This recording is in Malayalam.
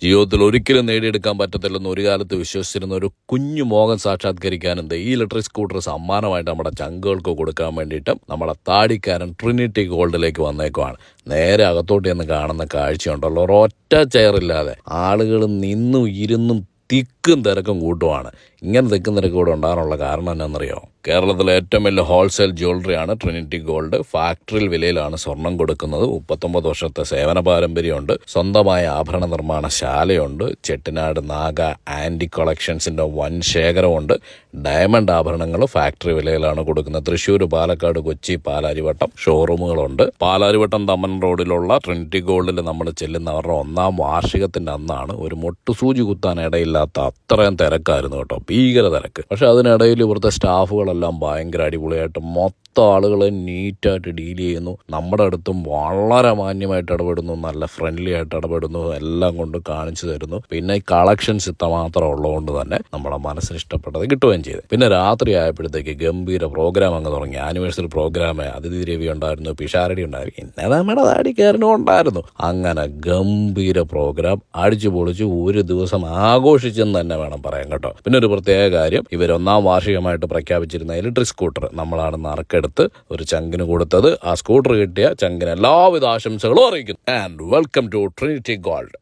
ജീവിതത്തിൽ ഒരിക്കലും നേടിയെടുക്കാൻ പറ്റത്തില്ലെന്ന് ഒരു കാലത്ത് വിശ്വസിച്ചിരുന്ന ഒരു കുഞ്ഞു മോഹം സാക്ഷാത്കരിക്കാനും ഈ ഇലക്ട്രിക് സ്കൂട്ടർ സമ്മാനമായിട്ട് നമ്മുടെ ചങ്കുകൾക്ക് കൊടുക്കാൻ വേണ്ടിയിട്ട് നമ്മുടെ താടിക്കാരൻ ട്രിനിറ്റി ഗോൾഡിലേക്ക് വന്നേക്കുവാണ്. നേരെ അകത്തോട്ട് എന്ന് കാണുന്ന കാഴ്ചയുണ്ടല്ലോ, ഒരൊറ്റ ചെയറില്ലാതെ ആളുകൾ നിന്നും ഇരുന്നും തിക്കും തിരക്കും കൂട്ടുവാണ്. ഇങ്ങനെ തിക്കും തിരക്കും കൂടെ ഉണ്ടാകാനുള്ള കാരണം എന്നാണെന്നറിയോ? കേരളത്തിലെ ഏറ്റവും വലിയ ഹോൾസെയിൽ ജ്വല്ലറിയാണ് ട്രിനിറ്റി ഗോൾഡ്. ഫാക്ടറിയിൽ വിലയിലാണ് സ്വർണം കൊടുക്കുന്നത്. 39 വർഷത്തെ സേവന പാരമ്പര്യമുണ്ട്. സ്വന്തമായ ആഭരണ നിർമ്മാണ ശാലയുണ്ട്. ചെട്ടിനാട് നാഗ ആൻറ്റി കളക്ഷൻസിൻ്റെ വൻ ശേഖരമുണ്ട്. ഡയമണ്ട് ആഭരണങ്ങൾ ഫാക്ടറി വിലയിലാണ് കൊടുക്കുന്നത്. തൃശ്ശൂർ, പാലക്കാട്, കൊച്ചി, പാലാരിവട്ടം ഷോറൂമുകളുണ്ട്. പാലാരിവട്ടം തമ്മൻ റോഡിലുള്ള ട്രിനിറ്റി ഗോൾഡിൽ നമ്മൾ ചെല്ലുന്നവരുടെ 1ാം വാർഷികത്തിൻ്റെ അന്നാണ് ഒരു മൊട്ടുസൂചി കുത്താൻ ഇടയില്ലാത്ത അത്രയും തിരക്കായിരുന്നു കേട്ടോ, ഭീകര തിരക്ക്. പക്ഷെ അതിനിടയിൽ ഇവിടുത്തെ സ്റ്റാഫുകളെല്ലാം ഭയങ്കര അടിപൊളിയായിട്ട് മൊത്തം ആളുകളെ നീറ്റായിട്ട് ഡീൽ ചെയ്യുന്നു. നമ്മുടെ അടുത്തും വളരെ മാന്യമായിട്ട് ഇടപെടുന്നു, നല്ല ഫ്രണ്ട്ലി ആയിട്ട് ഇടപെടുന്നു, എല്ലാം കൊണ്ട് കാണിച്ചു തരുന്നു. പിന്നെ ഈ കളക്ഷൻസ് ഇത്രമാത്രം ഉള്ളതുകൊണ്ട് തന്നെ നമ്മുടെ മനസ്സിന് ഇഷ്ടപ്പെട്ടത് കിട്ടുകയും ചെയ്തു. പിന്നെ രാത്രി ആയപ്പോഴത്തേക്ക് ഗംഭീര പ്രോഗ്രാം അങ്ങ് തുടങ്ങി. ആനിവേഴ്സറി പ്രോഗ്രാം, അതിഥി രവി ഉണ്ടായിരുന്നു, പിഷാരടി ഉണ്ടായിരുന്നു, പിന്നെ നമ്മുടെ താടിക്കാരനും ഉണ്ടായിരുന്നു. അങ്ങനെ ഗംഭീര പ്രോഗ്രാം അടിച്ചു പൊളിച്ച് ഒരു ദിവസം ആഘോഷിച്ചെന്ന് തന്നെ വേണം പറയാൻ കേട്ടോ. പിന്നെ ഒരു പ്രത്യേക കാര്യം, ഇവർ 1ാം വാർഷികമായിട്ട് പ്രഖ്യാപിച്ചിരുന്ന ഇലക്ട്രിക് സ്കൂട്ടർ നമ്മളാണ് നറുക്കെടുത്ത് ഒരു ചങ്കിന് കൊടുത്തത്. ആ സ്കൂട്ടർ കിട്ടിയ ചങ്കിന് എല്ലാവിധ ആശംസകളും അറിയിക്കുന്നു. And welcome to Trinity gold.